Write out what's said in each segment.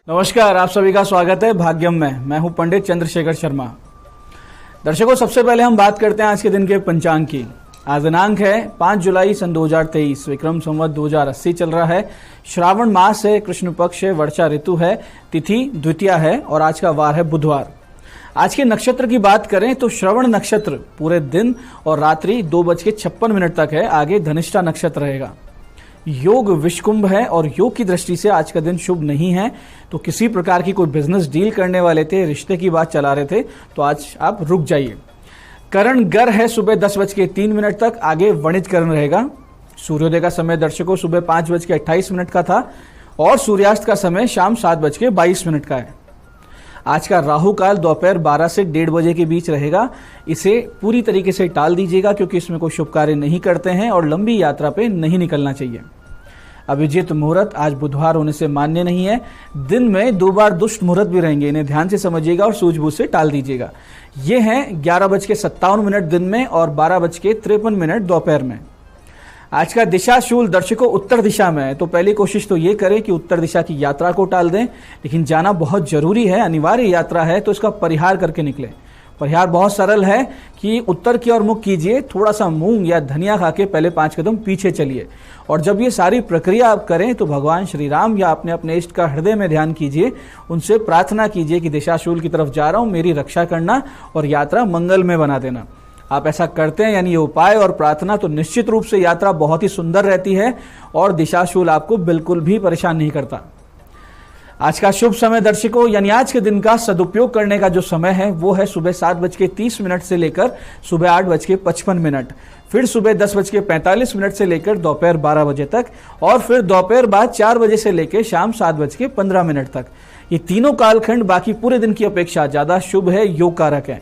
नमस्कार, आप सभी का स्वागत है भाग्यम में। मैं हूं पंडित चंद्रशेखर शर्मा। दर्शकों, सबसे पहले हम बात करते हैं आज के दिन के पंचांग की। आज दिनांक है 5 जुलाई सन 2023, विक्रम संवत 2080 चल रहा है। श्रावण मास है, कृष्ण पक्ष है, वर्षा ऋतु है, तिथि द्वितीया है और आज का वार है बुधवार। आज के नक्षत्र की बात करें तो श्रवण नक्षत्र पूरे दिन और रात्रि 2:56 तक है। आगे धनिष्ठा नक्षत्र रहेगा। योग विषकुंभ है और योग की दृष्टि से आज का दिन शुभ नहीं है। तो किसी प्रकार की कोई बिजनेस डील करने वाले थे, रिश्ते की बात चला रहे थे, तो आज आप रुक जाइए। करण गर है सुबह 10:03 तक। आगे वणिज करण रहेगा। सूर्योदय का समय दर्शकों सुबह 5:28 का था और सूर्यास्त का समय शाम 7:22 का है। आज का राहु काल दोपहर 12 से 1:30 बजे के बीच रहेगा। इसे पूरी तरीके से टाल दीजिएगा क्योंकि इसमें कोई शुभ कार्य नहीं करते हैं और लंबी यात्रा पे नहीं निकलना चाहिए। अभिजीत मुहूर्त आज बुधवार होने से मान्य नहीं है। दिन में 2 बार दुष्ट मुहूर्त भी रहेंगे, इन्हें ध्यान से समझिएगा और सूझबूझ से टाल दीजिएगा। ये हैं 11:57 दिन में और 12:53 दोपहर में। आज का दिशा शूल दर्शकों उत्तर दिशा में है, तो पहली कोशिश तो ये करें कि उत्तर दिशा की यात्रा को टाल दें, लेकिन जाना बहुत जरूरी है, अनिवार्य यात्रा है, तो इसका परिहार करके निकले। परिहार बहुत सरल है कि उत्तर की ओर मुख कीजिए, थोड़ा सा मूंग या धनिया खा के पहले 5 कदम पीछे चलिए और जब ये सारी प्रक्रिया आप करें तो भगवान श्री राम या अपने इष्ट का हृदय में ध्यान कीजिए, उनसे प्रार्थना कीजिए कि दिशाशूल की तरफ जा रहा हूं, मेरी रक्षा करना और यात्रा मंगल में बना देना। आप ऐसा करते हैं यानी ये उपाय और प्रार्थना, तो निश्चित रूप से यात्रा बहुत ही सुंदर रहती है और दिशाशूल आपको बिल्कुल भी परेशान नहीं करता। आज का शुभ समय दर्शकों यानी आज के दिन का सदुपयोग करने का जो समय है वो है सुबह 7:30 से लेकर सुबह 8:55, फिर सुबह 10:45 से लेकर दोपहर 12 बजे तक और फिर दोपहर बाद 4 बजे से लेकर शाम 7:15 तक। ये तीनों कालखंड बाकी पूरे दिन की अपेक्षा ज्यादा शुभ है, योग कारक है।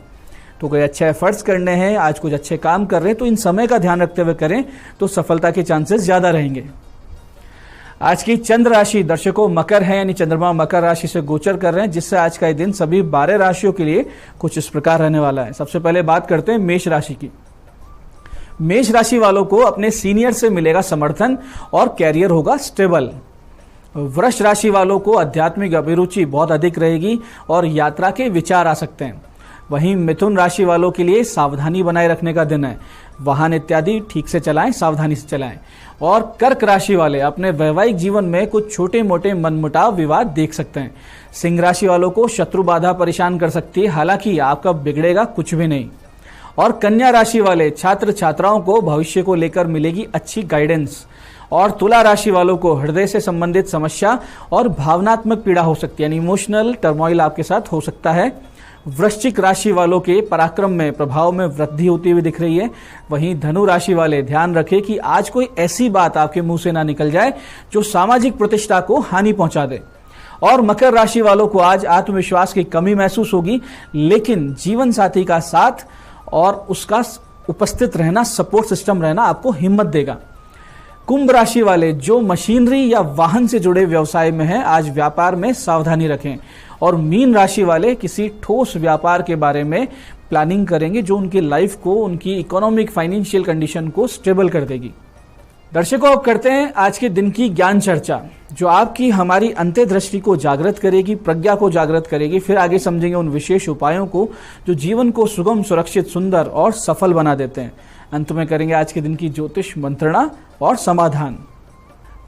तो कोई अच्छे एफर्ट्स करने हैं, आज कुछ अच्छे काम कर रहे हैं तो इन समय का ध्यान रखते हुए करें तो सफलता के चांसेस ज्यादा रहेंगे। आज की चंद्र राशि दर्शकों मकर है, यानी चंद्रमा मकर राशि से गोचर कर रहे हैं, जिससे आज का ये दिन सभी 12 राशियों के लिए कुछ इस प्रकार रहने वाला है। सबसे पहले बात करते हैं मेष राशि की। मेष राशि वालों को अपने सीनियर से मिलेगा समर्थन और कैरियर होगा स्टेबल। वृष राशि वालों को आध्यात्मिक अभिरुचि बहुत अधिक रहेगी और यात्रा के विचार आ सकते हैं। वहीं मिथुन राशि वालों के लिए सावधानी बनाए रखने का दिन है। वाहन इत्यादि ठीक से चलाएं, सावधानी से चलाएं। और कर्क राशि वाले अपने वैवाहिक जीवन में कुछ छोटे मोटे मनमुटाव विवाद देख सकते हैं। सिंह राशि वालों को शत्रु बाधा परेशान कर सकती है, हालांकि आपका बिगड़ेगा कुछ भी नहीं। और कन्या राशि वाले छात्र छात्राओं को भविष्य को लेकर मिलेगी अच्छी गाइडेंस। और तुला राशि वालों को हृदय से संबंधित समस्या और भावनात्मक पीड़ा हो सकती है, यानी इमोशनल टर्मोइल आपके साथ हो सकता है। वृश्चिक राशि वालों के पराक्रम में प्रभाव में वृद्धि होती हुई दिख रही है। वहीं धनु राशि वाले ध्यान रखें कि आज कोई ऐसी बात आपके मुंह से ना निकल जाए जो सामाजिक प्रतिष्ठा को हानि पहुंचा दे। और मकर राशि वालों को आज आत्मविश्वास की कमी महसूस होगी, लेकिन जीवन साथी का साथ और उसका उपस्थित रहना, सपोर्ट सिस्टम रहना आपको हिम्मत देगा। कुंभ राशि वाले जो मशीनरी या वाहन से जुड़े व्यवसाय में हैं, आज व्यापार में सावधानी रखें। और मीन राशि वाले किसी ठोस व्यापार के बारे में प्लानिंग करेंगे जो उनकी लाइफ को, उनकी इकोनॉमिक फाइनेंशियल कंडीशन को स्टेबल कर देगी। दर्शकों, अब करते हैं आज के दिन की ज्ञान चर्चा, जो आपकी हमारी अंतर्दृष्टि को जागृत करेगी, प्रज्ञा को जागृत करेगी। फिर आगे समझेंगे उन विशेष उपायों को जो जीवन को सुगम, सुरक्षित, सुंदर और सफल बना देते हैं। अंत में करेंगे आज के दिन की ज्योतिष मंत्रणा और समाधान।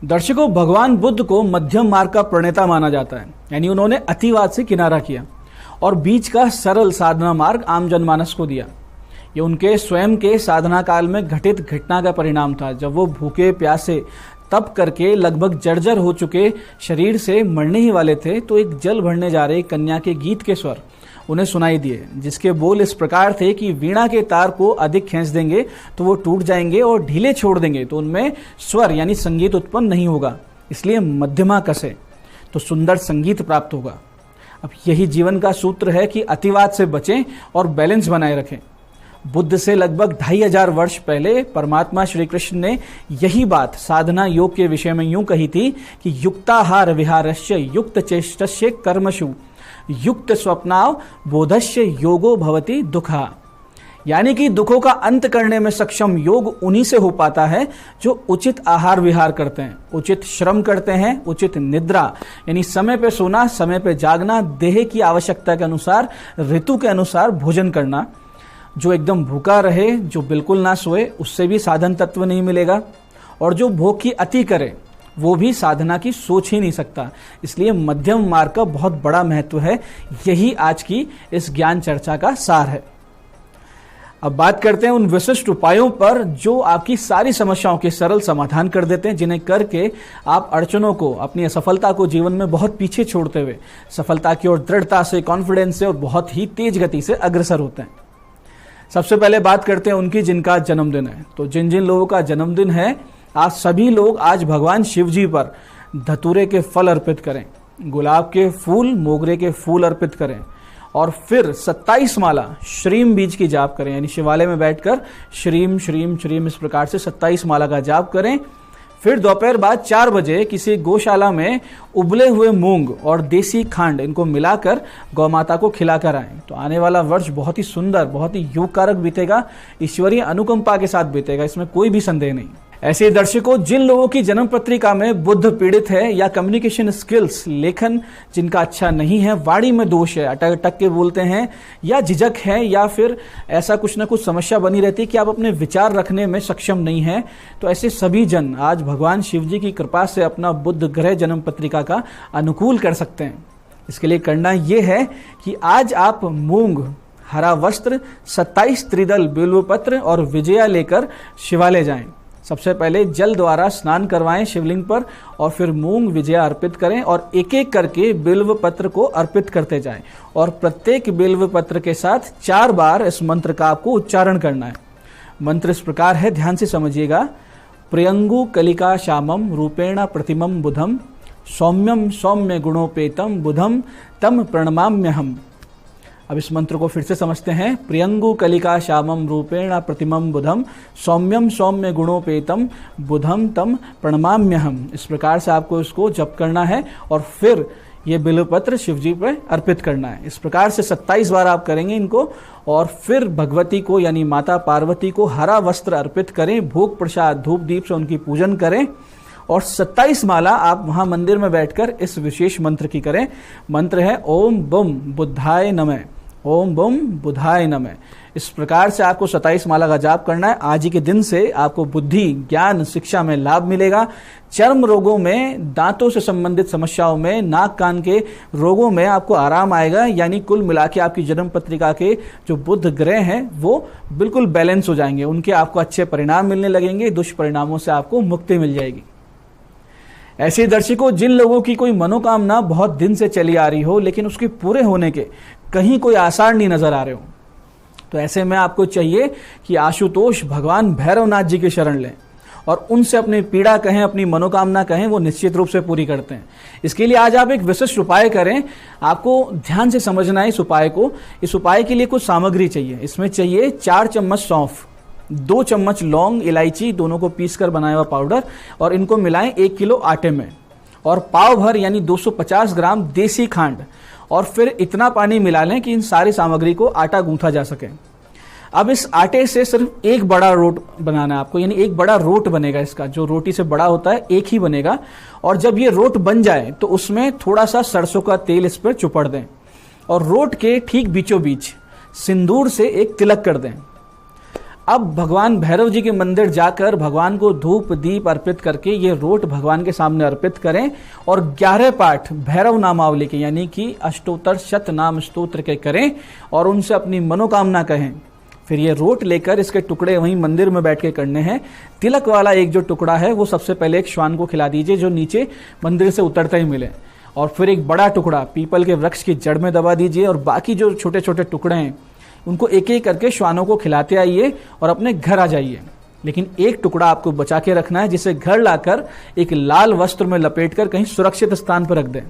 दर्शकों, भगवान बुद्ध को मध्यम मार्ग का प्रणेता माना जाता है, यानी उन्होंने अतिवाद से किनारा किया और बीच का सरल साधना मार्ग आम जनमानस को दिया। ये उनके स्वयं के साधना काल में घटित घटना का परिणाम था, जब वो भूखे प्यासे तप करके लगभग जर्जर हो चुके शरीर से मरने ही वाले थे, तो एक जल भरने जा रहे कन्या के गीत के स्वर उन्हें सुनाई दिए, जिसके बोल इस प्रकार थे कि वीणा के तार को अधिक खींच देंगे तो वो टूट जाएंगे और ढीले छोड़ देंगे तो उनमें स्वर यानी संगीत उत्पन्न नहीं होगा, इसलिए मध्यमा कसे तो सुंदर संगीत प्राप्त होगा। अब यही जीवन का सूत्र है कि अतिवाद से बचें और बैलेंस बनाए रखें। बुद्ध से लगभग 2500 वर्ष पहले परमात्मा श्री कृष्ण ने यही बात साधना योग के विषय में यूं कही थी कि युक्ताहार विहारस्य युक्त चेष्टस्य कर्मशु युक्त स्वप्नाव बोधस्य योगो भवति दुखा। यानी कि दुखों का अंत करने में सक्षम योग उन्हीं से हो पाता है जो उचित आहार विहार करते हैं, उचित श्रम करते हैं, उचित निद्रा यानी समय पे सोना, समय पे जागना, देह की आवश्यकता के अनुसार, ऋतु के अनुसार भोजन करना। जो एकदम भूखा रहे, जो बिल्कुल ना सोए, उससे भी साधन तत्व नहीं मिलेगा, और जो भोग की अति करे वो भी साधना की सोच ही नहीं सकता। इसलिए मध्यम मार्ग का बहुत बड़ा महत्व है। यही आज की इस ज्ञान चर्चा का सार है। अब बात करते हैं उन विशिष्ट उपायों पर जो आपकी सारी समस्याओं के सरल समाधान कर देते हैं, जिन्हें करके आप अड़चनों को, अपनी असफलता को जीवन में बहुत पीछे छोड़ते हुए सफलता की ओर दृढ़ता से, कॉन्फिडेंस से और बहुत ही तेज गति से अग्रसर होते हैं। सबसे पहले बात करते हैं उनकी जिनका जन्मदिन है। तो जिन जिन लोगों का जन्मदिन है, आज सभी लोग आज भगवान शिव जी पर धतूरे के फल अर्पित करें, गुलाब के फूल, मोगरे के फूल अर्पित करें, और फिर 27 माला श्रीम बीज की जाप करें। यानी शिवालय में बैठकर श्रीम श्रीम श्रीम इस प्रकार से 27 माला का जाप करें। फिर दोपहर बाद 4 बजे किसी गौशाला में उबले हुए मूंग और देसी खांड इनको मिलाकर गौ माता को खिलाकर आएं। तो आने वाला वर्ष बहुत ही सुंदर, बहुत ही योगकारक बीतेगा, ईश्वरीय अनुकंपा के साथ बीतेगा, इसमें कोई भी संदेह नहीं। ऐसे दर्शकों, जिन लोगों की जन्म पत्रिका में बुध पीड़ित है या कम्युनिकेशन स्किल्स, लेखन जिनका अच्छा नहीं है, वाणी में दोष है, अटक अटक के बोलते हैं, या झिझक है, या फिर ऐसा कुछ ना कुछ समस्या बनी रहती है कि आप अपने विचार रखने में सक्षम नहीं है, तो ऐसे सभी जन आज भगवान शिव जी की कृपा से अपना बुध ग्रह जन्म पत्रिका का अनुकूल कर सकते हैं। इसके लिए करना यह है कि आज आप मूंग, हरा वस्त्र, 27 त्रिदल बिल्व पत्र और विजया लेकर शिवालय जाएं। सबसे पहले जल द्वारा स्नान करवाएं शिवलिंग पर, और फिर मूंग विजया अर्पित करें और एक एक करके बिल्व पत्र को अर्पित करते जाएं। और प्रत्येक बिल्व पत्र के साथ 4 बार इस मंत्र का आपको उच्चारण करना है। मंत्र इस प्रकार है, ध्यान से समझिएगा। प्रियंगु कलिका श्यामम रूपेण प्रतिमम बुधम सौम्यम सौम्य गुणोपेतम बुधम तम प्रणमाम्यहम। अब इस मंत्र को फिर से समझते हैं। प्रियंगु कलिका श्यामम रूपेण प्रतिमम बुधम सौम्यम सौम्य गुणोपेतम बुधम तम प्रणमाम्यहम। इस प्रकार से आपको इसको जप करना है और फिर ये बिल्वपत्र शिव जी पर अर्पित करना है। इस प्रकार से 27 बार आप करेंगे इनको, और फिर भगवती को यानी माता पार्वती को हरा वस्त्र अर्पित करें, भोग प्रसाद धूप दीप से उनकी पूजन करें, और 27 माला आप वहां मंदिर में बैठकर इस विशेष मंत्र की करें। मंत्र है ओम बम बुद्धाय नमः, ओम बम बुधाय नमः। इस प्रकार से आपको 27 माला का जाप करना है। आज ही के दिन से आपको बुद्धि, ज्ञान, शिक्षा में लाभ मिलेगा। चर्म रोगों में, दांतों से संबंधित समस्याओं में, नाक कान के रोगों में आपको आराम आएगा। यानी कुल मिला के आपकी जन्म पत्रिका के जो बुध ग्रह हैं वो बिल्कुल बैलेंस हो जाएंगे, उनके आपको अच्छे परिणाम मिलने लगेंगे, दुष्परिणामों से आपको मुक्ति मिल जाएगी। ऐसे दर्शकों, जिन लोगों की कोई मनोकामना बहुत दिन से चली आ रही हो लेकिन उसके पूरे होने के कहीं कोई आसार नहीं नजर आ रहे हो, तो ऐसे में आपको चाहिए कि आशुतोष भगवान भैरवनाथ जी की शरण लें और उनसे अपनी पीड़ा कहें, अपनी मनोकामना कहें, वो निश्चित रूप से पूरी करते हैं। इसके लिए आज आप एक विशिष्ट उपाय करें। आपको ध्यान से समझना है इस उपाय को। इस उपाय के लिए कुछ सामग्री चाहिए। इसमें चाहिए 4 चम्मच सौंफ, 2 चम्मच लौंग, इलायची, दोनों को पीसकर बनाया हुआ पाउडर, और इनको मिलाएं 1 किलो आटे में, और पाव भर यानी 250 ग्राम देसी खांड, और फिर इतना पानी मिला लें कि इन सारी सामग्री को आटा गूंथा जा सके। अब इस आटे से सिर्फ एक बड़ा रोट बनाना है आपको, यानी एक बड़ा रोट बनेगा। इसका जो रोटी से बड़ा होता है एक ही बनेगा। और जब ये रोट बन जाए तो उसमें थोड़ा सा सरसों का तेल इस पर चुपड़ दें, और रोट के ठीक बीचों बीच सिंदूर से एक तिलक कर दें। अब भगवान भैरव जी के मंदिर जाकर भगवान को धूप दीप अर्पित करके ये रोट भगवान के सामने अर्पित करें, और 11 पाठ भैरव नामावली के यानी कि अष्टोत्तर शत नाम स्तोत्र के करें, और उनसे अपनी मनोकामना कहें। फिर ये रोट लेकर इसके टुकड़े वहीं मंदिर में बैठ के करने हैं। तिलक वाला एक जो टुकड़ा है वो सबसे पहले एक श्वान को खिला दीजिए जो नीचे मंदिर से उतरते ही मिले, और फिर एक बड़ा टुकड़ा पीपल के वृक्ष की जड़ में दबा दीजिए, और बाकी जो छोटे छोटे टुकड़े हैं उनको एक एक करके श्वानों को खिलाते आइए और अपने घर आ जाइए। लेकिन एक टुकड़ा आपको बचा के रखना है, जिसे घर लाकर एक लाल वस्त्र में लपेटकर कहीं सुरक्षित स्थान पर रख दें।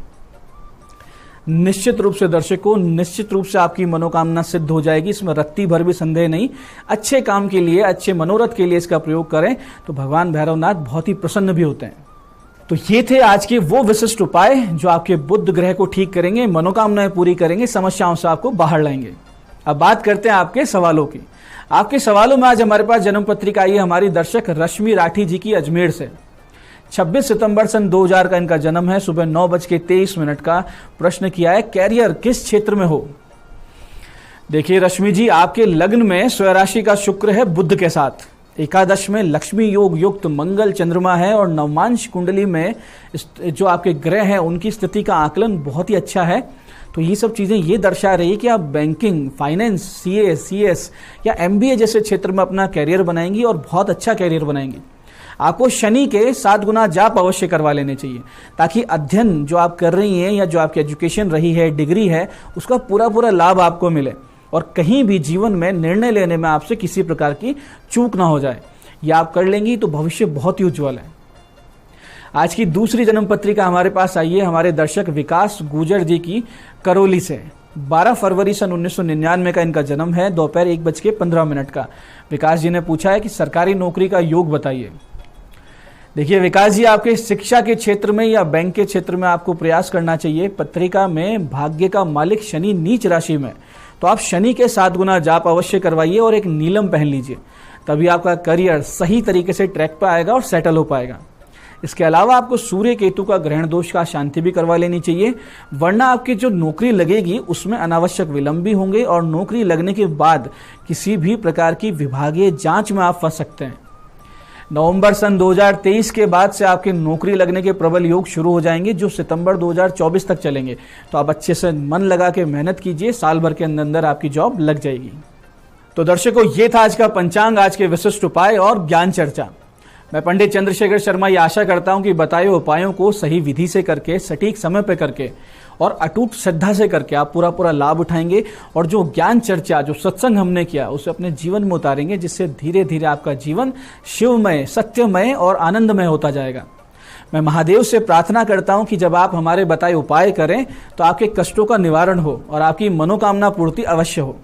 निश्चित रूप से दर्शकों, निश्चित रूप से आपकी मनोकामना सिद्ध हो जाएगी, इसमें रत्ती भर भी संदेह नहीं। अच्छे काम के लिए, अच्छे मनोरथ के लिए इसका प्रयोग करें तो भगवान भैरवनाथ बहुत ही प्रसन्न भी होते हैं। तो ये थे आज के वो विशिष्ट उपाय जो आपके बुध ग्रह को ठीक करेंगे, मनोकामनाएं पूरी करेंगे, समस्याओं से आपको बाहर लाएंगे। अब बात करते हैं आपके सवालों की। आपके सवालों में आज हमारे पास जन्म पत्रिका आई है हमारी दर्शक रश्मि राठी जी की अजमेर से। 26 सितंबर सन 2000 का इनका जन्म है। सुबह 9:23 का प्रश्न किया है, कैरियर किस क्षेत्र में हो। देखिए रश्मि जी, आपके लग्न में स्वराशि का शुक्र है बुध के साथ, एकादश में लक्ष्मी योग युक्त मंगल चंद्रमा है और नवमांश कुंडली में जो आपके ग्रह हैं उनकी स्थिति का आकलन बहुत ही अच्छा है। तो ये सब चीजें ये दर्शा रही है कि आप बैंकिंग, फाइनेंस, सीए, सीएस या एमबीए जैसे क्षेत्र में अपना कैरियर बनाएंगी और बहुत अच्छा कैरियर बनाएंगी। आपको शनि के 7 गुना जाप अवश्य करवा लेने चाहिए ताकि अध्ययन जो आप कर रही हैं या जो आपकी एजुकेशन रही है, डिग्री है, उसका पूरा लाभ आपको मिले और कहीं भी जीवन में निर्णय लेने में आपसे किसी प्रकार की चूक ना हो जाए। ये आप कर लेंगी तो भविष्य बहुत ही उज्जवल है। आज की दूसरी जन्म पत्रिका हमारे पास आई है हमारे दर्शक विकास गुजर जी की करौली से। 12 फरवरी सन 1999 का इनका जन्म है, दोपहर 1:15 का। विकास जी ने पूछा है कि सरकारी नौकरी का योग बताइए। देखिए विकास जी, आपके शिक्षा के क्षेत्र में या बैंक के क्षेत्र में आपको प्रयास करना चाहिए। पत्रिका में भाग्य का मालिक शनि नीच राशि में, तो आप शनि के 7 गुना जाप अवश्य करवाइए और एक नीलम पहन लीजिए, तभी आपका करियर सही तरीके से ट्रैक पर आएगा और सेटल हो पाएगा। इसके अलावा आपको सूर्य केतु का ग्रहण दोष का शांति भी करवा लेनी चाहिए, वरना आपकी जो नौकरी लगेगी उसमें अनावश्यक विलंब भी होंगे और नौकरी लगने के बाद किसी भी प्रकार की विभागीय जांच में आप फंस सकते हैं। नवंबर सन 2023 के बाद से आपकी नौकरी लगने के प्रबल योग शुरू हो जाएंगे जो सितंबर 2024 तक चलेंगे। तो आप अच्छे से मन लगा के मेहनत कीजिए, साल भर के अंदर आपकी जॉब लग जाएगी। तो दर्शकों, ये था आज का पंचांग, आज के विशिष्ट उपाय और ज्ञान चर्चा। मैं पंडित चंद्रशेखर शर्मा ये आशा करता हूं कि बताए उपायों को सही विधि से करके, सटीक समय पे करके और अटूट श्रद्धा से करके आप पूरा लाभ उठाएंगे और जो ज्ञान चर्चा, जो सत्संग हमने किया उसे अपने जीवन में उतारेंगे, जिससे धीरे धीरे आपका जीवन शिवमय, सत्यमय और आनंदमय होता जाएगा। मैं महादेव से प्रार्थना करता हूं कि जब आप हमारे बताए उपाय करें तो आपके कष्टों का निवारण हो और आपकी मनोकामना पूर्ति अवश्य हो।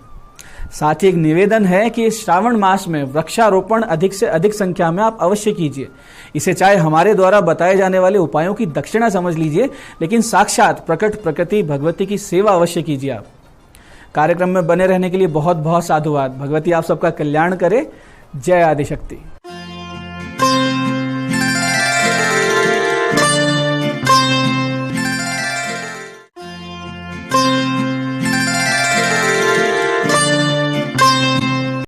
साथ ही एक निवेदन है कि श्रावण मास में वृक्षारोपण अधिक से अधिक संख्या में आप अवश्य कीजिए। इसे चाहे हमारे द्वारा बताए जाने वाले उपायों की दक्षिणा समझ लीजिए, लेकिन साक्षात प्रकट प्रकृति भगवती की सेवा अवश्य कीजिए। आप कार्यक्रम में बने रहने के लिए बहुत बहुत साधुवाद। भगवती आप सबका कल्याण करे। जय आदिशक्ति।